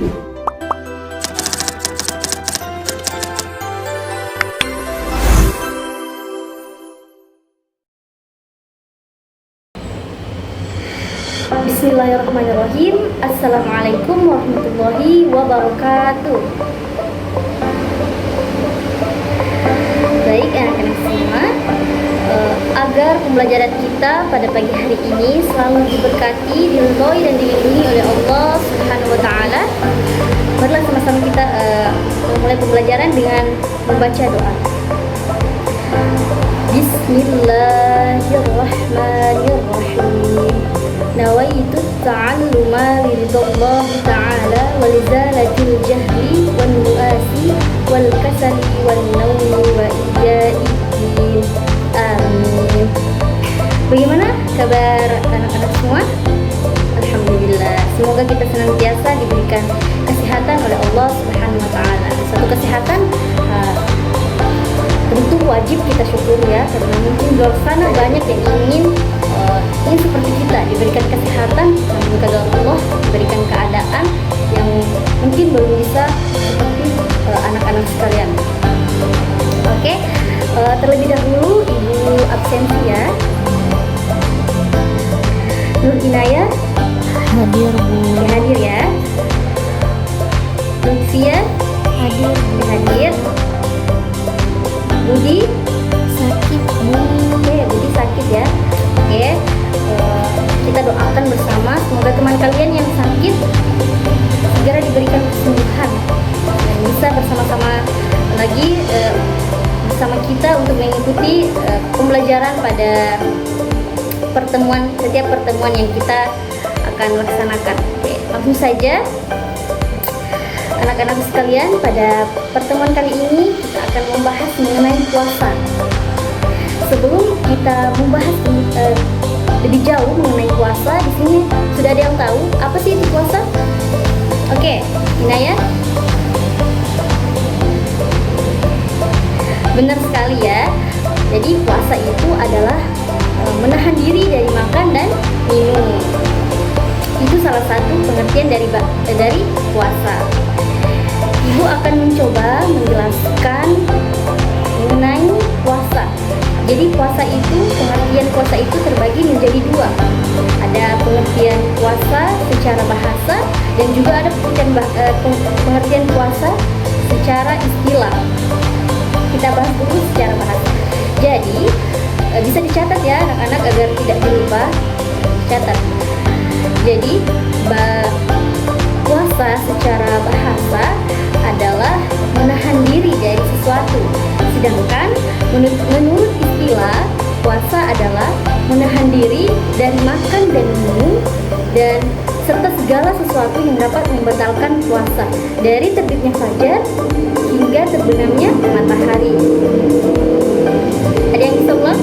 Bismillahirrahmanirrahim. Assalamualaikum warahmatullahi wabarakatuh. Baik anak-anak semua, agar pembelajaran kita pada pagi hari ini selalu diberkati, diridhoi dan dilindungi oleh Allah Subhanahu wa taala. Marilah sama-sama kita memulai pembelajaran dengan membaca doa. Bismillahirrahmanirrahim. Nawaitu ta'alluma liridhallahi ta'ala walizalatil jahli wan nuasi wal kasali wan nawmi wa ijaidin. Amin. Bagaimana kabar anak-anak semua? Alhamdulillah. Semoga kita senantiasa diberikan kesehatan oleh Allah Subhanahu wa taala. Suatu kesehatan tentu wajib kita syukuri ya, karena mungkin di luar sana banyak yang ingin seperti kita diberikan kesehatan, namun kadang Allah diberikan keadaan yang mungkin belum bisa seperti anak-anak sekalian. Oke, terlebih dahulu ibu absensi ya. Nur Inaya Hadir, Bu. hadir ya. Lutfia Hadir. hadir. Budi Sakit, Bu. Oke, Budi sakit ya. Oke, kita doakan bersama semoga teman kalian yang sakit segera diberikan kesembuhan dan bisa bersama-sama lagi bersama kita untuk mengikuti pembelajaran pada setiap pertemuan yang kita akan laksanakan. Oke, langsung saja anak-anak sekalian, pada pertemuan kali ini kita akan membahas mengenai puasa. Sebelum kita membahas lebih jauh mengenai puasa, di sini sudah ada yang tahu apa sih itu puasa? Oke, Inaya. Benar sekali ya. Jadi puasa itu adalah menahan diri dari makan dan minum. Itu salah satu pengertian dari puasa. Ibu akan mencoba menjelaskan mengenai puasa. Jadi pengertian puasa itu terbagi menjadi dua. Ada pengertian puasa secara bahasa dan juga ada pengertian puasa secara istilah. Kita bahas dulu secara bahasa. Jadi bisa dicatat ya anak-anak agar tidak dilupa. Catat. Jadi puasa secara bahasa adalah menahan diri dari sesuatu. Sedangkan menurut istilah, puasa adalah menahan diri dari makan dan minum dan serta segala sesuatu yang dapat membatalkan puasa, dari terbitnya fajar hingga terbenamnya matahari. Ada yang bisa ulang?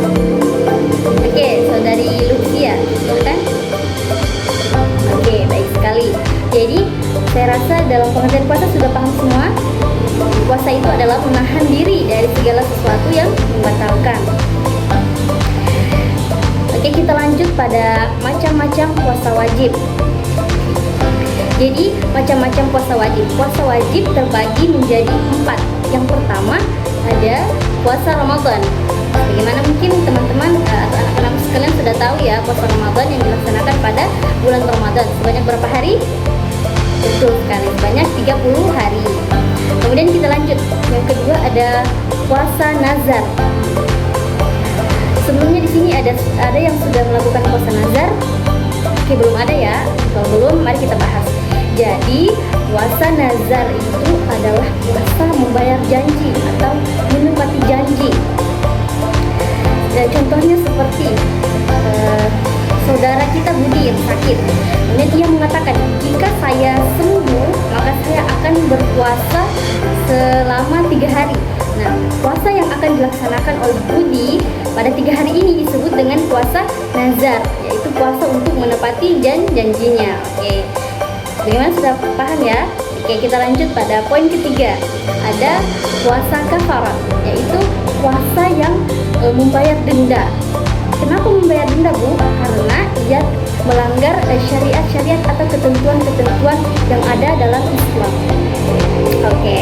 Oke, saudari Lucia, silakan. Oke, baik sekali. Jadi saya rasa dalam pengertian puasa sudah paham semua. Puasa itu adalah menahan diri dari segala sesuatu yang membatalkan. Oke, kita lanjut pada macam-macam puasa wajib. Jadi macam-macam puasa wajib. Puasa wajib terbagi menjadi 4. Yang pertama ada puasa Ramadan. Bagaimana mungkin teman-teman atau anak-anak sekalian sudah tahu ya, puasa Ramadan yang dilaksanakan pada bulan Ramadan sebanyak berapa hari? Betul sekali, sebanyak 30 hari. Kemudian kita lanjut. Yang kedua ada puasa nazar. Sebelumnya di sini ada yang sudah melakukan puasa nazar. Oke, belum ada ya. Kalau belum, mari kita bahas. Jadi puasa nazar itu adalah puasa membayar janji atau menepati janji. Contohnya seperti saudara kita Budi yang sakit. Kemudian dia mengatakan, jika saya sembuh maka saya akan berpuasa selama 3 hari. Nah, puasa yang akan dilaksanakan oleh Budi pada 3 hari ini disebut dengan puasa nazar, yaitu puasa untuk menepati janjinya. Oke, bagaimana, sudah paham ya? Oke, kita lanjut pada poin ketiga. Ada puasa kafarat, yaitu puasa yang membayar denda. Kenapa membayar denda, Bu? Karena ia melanggar syariat-syariat atau ketentuan-ketentuan yang ada dalam Islam. Oke.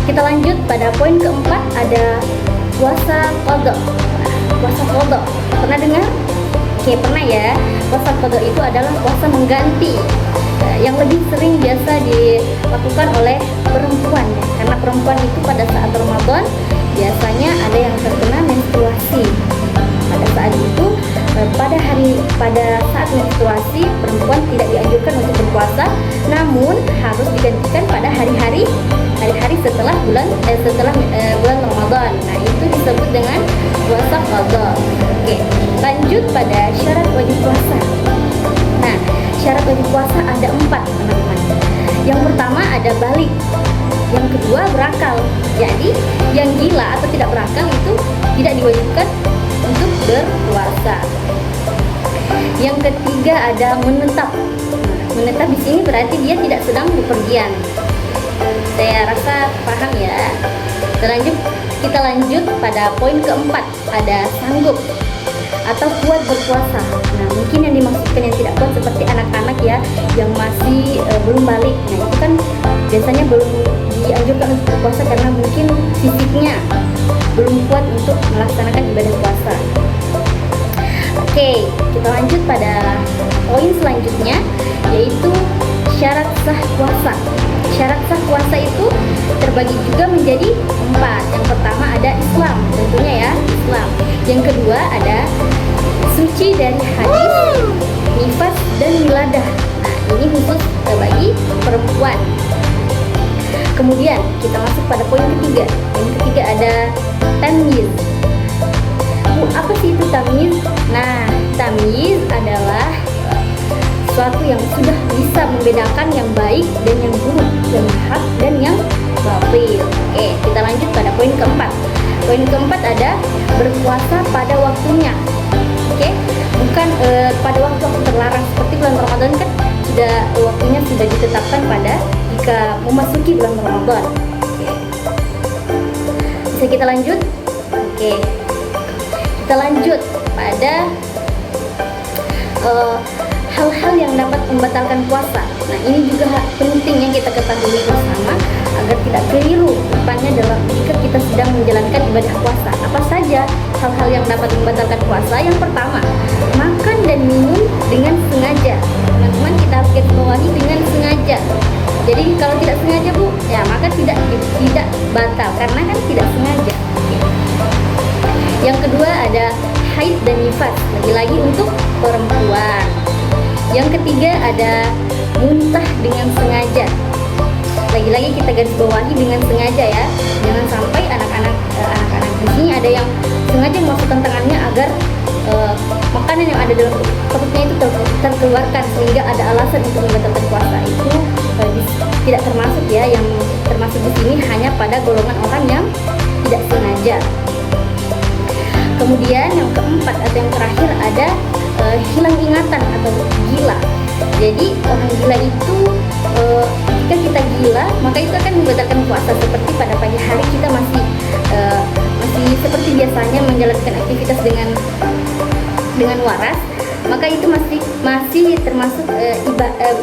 Kita lanjut pada poin keempat, ada puasa qadha. Puasa qadha. Pernah dengar? Oke, pernah ya. Puasa qadha itu adalah puasa mengganti yang lebih sering biasa dilakukan oleh perempuan ya. Karena perempuan itu pada saat Ramadan biasanya ada yang terkena menstruasi. Pada saat itu pada saat menstruasi perempuan tidak dianjurkan untuk berpuasa, namun harus digantikan pada hari-hari setelah bulan Ramadan. Nah, itu disebut dengan puasa qadha. Oke, lanjut pada syarat wajib puasa. Nah, syarat wajib puasa ada 4, teman-teman. Yang pertama ada balik. Yang kedua berakal. Jadi yang gila atau tidak berakal itu tidak diwajibkan untuk berpuasa. Yang ketiga ada menetap. Menetap di sini berarti dia tidak sedang bepergian. Saya rasa paham ya. Kita lanjut pada poin keempat, ada sanggup atau kuat berpuasa. Nah, mungkin yang dimaksudkan yang tidak kuat seperti anak-anak ya, yang masih belum balik. Nah, itu kan biasanya belum dianjurkan untuk berpuasa karena mungkin fisiknya belum kuat untuk melaksanakan ibadah puasa. Oke, kita lanjut pada poin selanjutnya, yaitu syarat sah puasa. Syarat sah puasa itu terbagi juga menjadi 4. Yang pertama ada Islam, tentunya ya, Islam. Yang kedua ada suci dari hadis, nifas, dan wiladah. Nah, ini khusus bagi perempuan. Kemudian kita masuk pada poin ketiga. Poin ketiga ada tamyiz. Apa sih itu tamyiz? Nah, tamyiz adalah sesuatu yang sudah bisa membedakan yang baik dan yang buruk, yang hak dan yang batil. Oke, kita lanjut pada poin keempat. Poin keempat ada berpuasa pada waktunya. Oke, bukan pada waktu-waktu terlarang seperti bulan Ramadan kan sudah waktunya sudah ditetapkan pada jika memasuki bulan Ramadan. Oke. Bisa kita lanjut? Oke. Kita lanjut pada hal-hal yang dapat membatalkan puasa. Nah, ini juga penting yang kita ketahui bersama agar tidak keliru depannya dalam jika kita sedang menjalankan ibadah puasa. Apa saja hal-hal yang dapat membatalkan puasa? Yang pertama, makan dan minum dengan sengaja. Teman-teman, kita harus garis bawahi dengan sengaja. Jadi kalau tidak sengaja, Bu, ya maka tidak batal karena kan tidak sengaja. Yang kedua ada haid dan nifas, lagi-lagi untuk perempuan. Yang ketiga ada muntah dengan sengaja. Lagi-lagi kita garis bawahi dengan sengaja ya. Jangan sampai anak-anak di sini ada yang sengaja memasukkan tangannya agar makanan yang ada dalam perutnya itu terkeluarkan sehingga ada alasan untuk membatalkan puasa. Itu tidak termasuk ya. Yang termasuk di sini hanya pada golongan orang yang tidak sengaja. Kemudian yang keempat atau yang terakhir ada hilang ingatan atau gila. Jadi orang gila itu jika kita gila maka itu akan membatalkan puasa. Seperti pada pagi hari kita masih seperti biasanya menjalankan aktivitas dengan waras, maka itu masih termasuk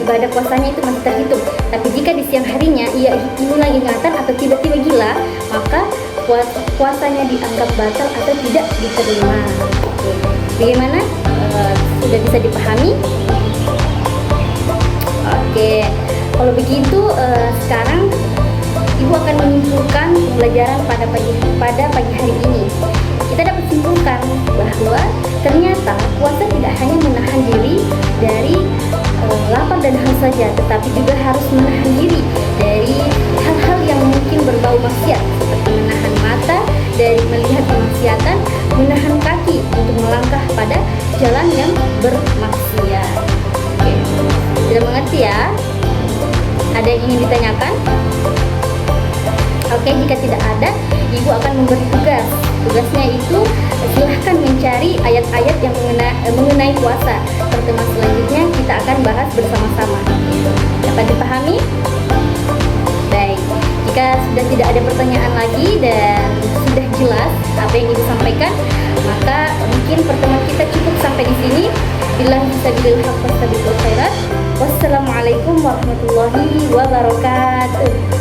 ibadah puasanya itu masih terhitung. Tapi jika di siang harinya ia hilang ingatan atau tiba-tiba gila, maka puasanya dianggap batal atau tidak diterima. Oke. Bagaimana? Sudah bisa dipahami? Oke. Kalau begitu sekarang Ibu akan menyimpulkan pembelajaran pada pagi hari ini. Kita dapat simpulkan bahwa ternyata puasa tidak hanya menahan diri dari lapar dan haus saja, tetapi juga harus menahan diri dari hal-hal yang mungkin berbau maksiat, seperti menahan mata dari melihat kemaksiatan, menahan kaki untuk melangkah pada jalan yang bermaksiat. Oke, sudah mengerti ya? Ada yang ingin ditanyakan? Oke, jika tidak ada, Ibu akan memberi tugas. Tugasnya itu silahkan mencari ayat-ayat yang mengenai puasa. Pertemuan selanjutnya kita akan bahas bersama-sama. Dapat dipahami? Baik, jika sudah tidak ada pertanyaan lagi dan sudah jelas jelas apa yang ibu sampaikan, maka mungkin pertemuan kita cukup sampai di sini. Billahi sabilil haq wastabiqul khairat. Wassalamualaikum warahmatullahi wabarakatuh.